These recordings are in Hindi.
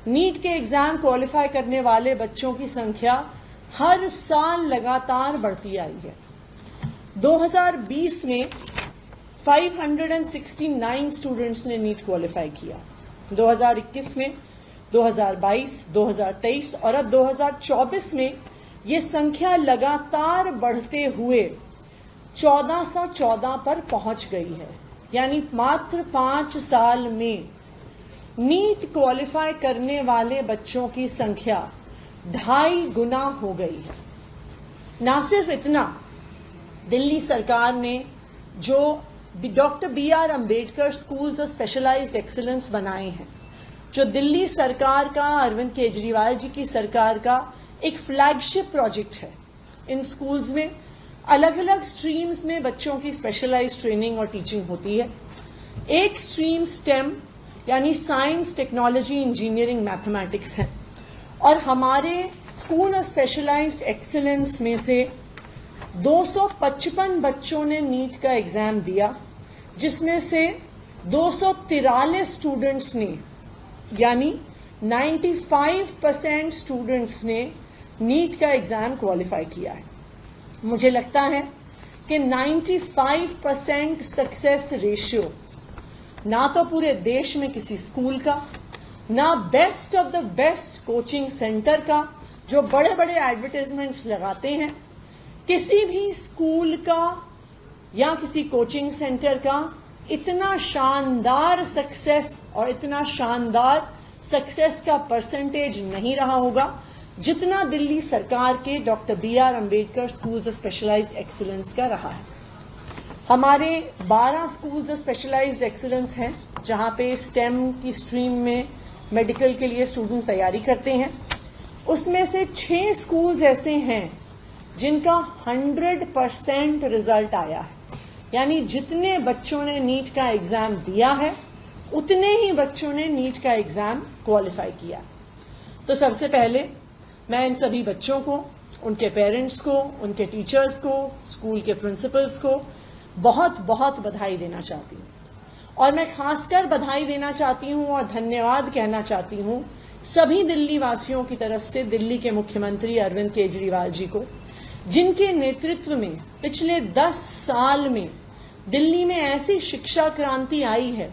नीट के एग्जाम क्वालिफाई करने वाले बच्चों की संख्या हर साल लगातार बढ़ती आई है। 2020 में 569 स्टूडेंट्स ने नीट क्वालिफाई किया। 2021 में, 2022, 2023 और अब 2024 में ये संख्या लगातार बढ़ते हुए 1414 पर पहुंच गई है। यानी मात्र 5 साल में नीट क्वालिफाई करने वाले बच्चों की संख्या 2.5 गुना हो गई है। ना सिर्फ इतना, दिल्ली सरकार ने जो doctor BR Ambedkar schools of specialised excellence बनाए हैं, जो दिल्ली सरकार का, अरविंद केजरीवाल जी की सरकार का एक फ्लैगशिप प्रोजेक्ट है। इन स्कूल्स में अलग अलग स्ट्रीम्स में बच्चों की स्पेशलाइज्ड ट्रेनिंग और टीचिंग होती है। एक स्ट्रीम स्टेम यानी साइंस, टेक्नोलॉजी, इंजीनियरिंग, मैथमेटिक्स है। और हमारे स्कूल ऑफ स्पेशलाइज्ड एक्सीलेंस में से 255 बच्चों ने नीट का एग्जाम दिया, जिसमें से 243 स्टूडेंट्स ने, यानी 95% स्टूडेंट्स ने नीट का एग्जाम क्वालिफाई किया है। मुझे लगता है कि 95% सक्सेस रेशियो ना तो पूरे देश में किसी स्कूल का, ना best of the best coaching centre का, जो बड़े बड़े एडवर्टाइजमेंट्स लगाते हैं, किसी भी स्कूल का या किसी कोचिंग सेंटर का इतना शानदार सक्सेस और इतना शानदार सक्सेस का परसेंटेज नहीं रहा होगा जितना दिल्ली सरकार के doctor BR Ambedkar schools of specialised excellence का रहा है। हमारे 12 स्कूल्स ऑफ स्पेशलाइज्ड एक्सीलेंस हैं, जहां पे स्टेम की स्ट्रीम में मेडिकल के लिए स्टूडेंट तैयारी करते हैं। उसमें से 6 स्कूल्स ऐसे हैं जिनका 100% रिजल्ट आया है। यानी जितने बच्चों ने नीट का एग्जाम दिया है, उतने ही बच्चों ने नीट का एग्जाम क्वालिफाई किया। तो सबसे पहले मैं इन सभी बच्चों को, उनके पेरेंट्स को, उनके टीचर्स को, स्कूल के प्रिंसिपल्स को बहुत बहुत बधाई देना चाहती हूं। और मैं खासकर बधाई देना चाहती हूं और धन्यवाद कहना चाहती हूं सभी दिल्ली वासियों की तरफ से दिल्ली के मुख्यमंत्री अरविंद केजरीवाल जी को, जिनके नेतृत्व में पिछले 10 साल में दिल्ली में ऐसी शिक्षा क्रांति आई है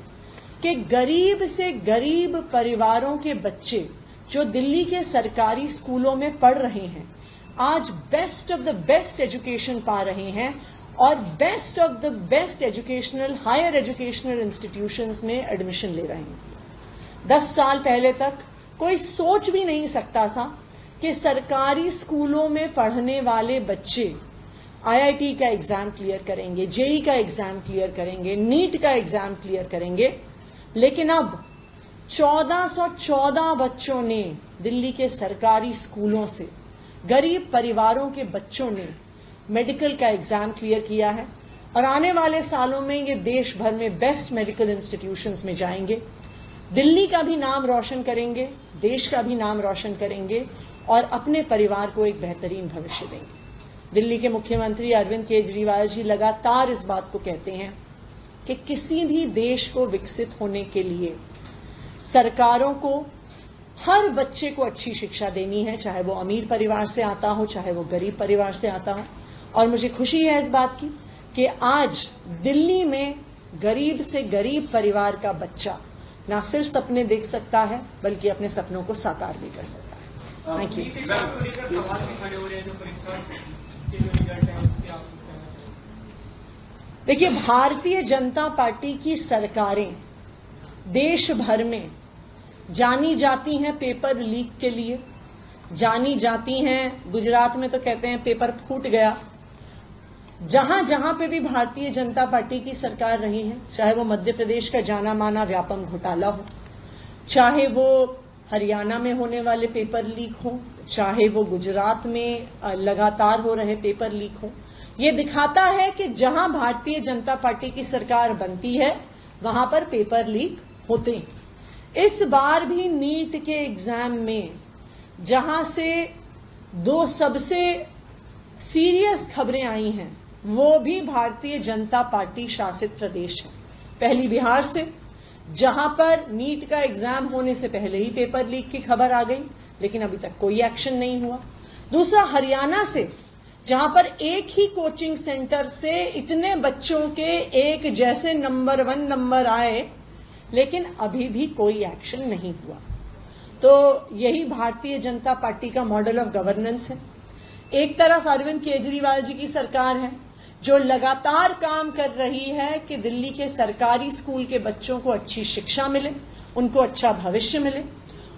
कि गरीब से गरीब परिवारों के बच्चे जो दिल्ली के सरकारी स्कूलों में पढ़ रहे हैं, आज best of the best education पा रहे हैं और best of the best educational, higher educational institutions में एडमिशन ले रहे हैं। 10 साल पहले तक कोई सोच भी नहीं सकता था कि सरकारी स्कूलों में पढ़ने वाले बच्चे IIT का एग्जाम क्लियर करेंगे, JEE का एग्जाम क्लियर करेंगे, नीट का एग्जाम क्लियर करेंगे। लेकिन अब 1414 बच्चों ने दिल्ली के सरकारी स्कूलों से, गरीब परिवारों के बच्चों ने मेडिकल का एग्जाम क्लियर किया है और आने वाले सालों में ये देश भर में बेस्ट मेडिकल इंस्टीट्यूशंस में जाएंगे, दिल्ली का भी नाम रोशन करेंगे, देश का भी नाम रोशन करेंगे और अपने परिवार को एक बेहतरीन भविष्य देंगे। दिल्ली के मुख्यमंत्री अरविंद केजरीवाल जी लगातार इस बात को कहते हैं कि किसी भी देश को विकसित होने के लिए सरकारों को हर बच्चे को अच्छी शिक्षा देनी है, चाहे वो अमीर परिवार से आता हो, चाहे वो गरीब परिवार से आता हो। और मुझे खुशी है इस बात की कि आज दिल्ली में गरीब से गरीब परिवार का बच्चा न सिर्फ सपने देख सकता है, बल्कि अपने सपनों को साकार भी कर सकता है। Thank you. देखिए, भारतीय जनता पार्टी की सरकारें देश भर में जानी जाती हैं पेपर लीक के लिए, जानी जाती हैं, गुजरात में तो कहते हैं पेपर फूट गया। जहां जहां पे भी भारतीय जनता पार्टी की सरकार रही है, चाहे वो मध्य प्रदेश का जाना माना व्यापम घोटाला हो, चाहे वो हरियाणा में होने वाले पेपर लीक हो, चाहे वो गुजरात में लगातार हो रहे पेपर लीक हो, ये दिखाता है कि जहां भारतीय जनता पार्टी की सरकार बनती है वहां पर पेपर लीक होते हैं। इस बार भी नीट के एग्जाम में जहां से 2 सबसे सीरियस खबरें आई हैं, वो भी भारतीय जनता पार्टी शासित प्रदेश है। पहली बिहार से, जहां पर नीट का एग्जाम होने से पहले ही पेपर लीक की खबर आ गई, लेकिन अभी तक कोई एक्शन नहीं हुआ। दूसरा, हरियाणा से, जहां पर एक ही कोचिंग सेंटर से इतने बच्चों के एक जैसे नंबर 1 नंबर आए, लेकिन अभी भी कोई एक्शन नहीं हुआ। तो यही भारतीय जनता पार्टी का मॉडल ऑफ गवर्नेंस है। एक तरफ अरविंद केजरीवाल जी की सरकार है जो लगातार काम कर रही है कि दिल्ली के सरकारी स्कूल के बच्चों को अच्छी शिक्षा मिले, उनको अच्छा भविष्य मिले,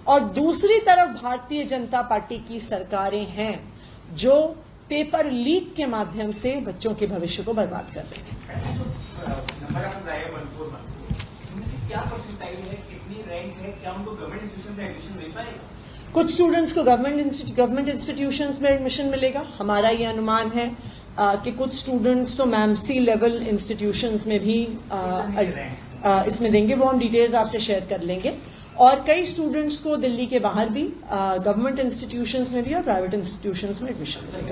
और दूसरी तरफ भारतीय जनता पार्टी की सरकारें हैं जो पेपर लीक के माध्यम से बच्चों के भविष्य को बर्बाद कर रही हैं। क्या परसेंटाइल है, कितनी रैंक है, क्या उनको गवर्नमेंट इंस्टीट्यूशन में एडमिशन मिल पाएगा? कुछ स्टूडेंट्स को गवर्नमेंट इंस्टीट्यूशंस में एडमिशन मिलेगा। हमारा ये अनुमान है कि कुछ स्टूडेंट्स तो मैमसी लेवल इंस्टीट्यूशंस में भी इसमें देंगे, वो हम डिटेल्स आपसे शेयर कर लेंगे। और कई स्टूडेंट्स को दिल्ली के बाहर भी गवर्नमेंट इंस्टीट्यूशंस में भी और प्राइवेट इंस्टीट्यूशंस में एडमिशन मिलेगा।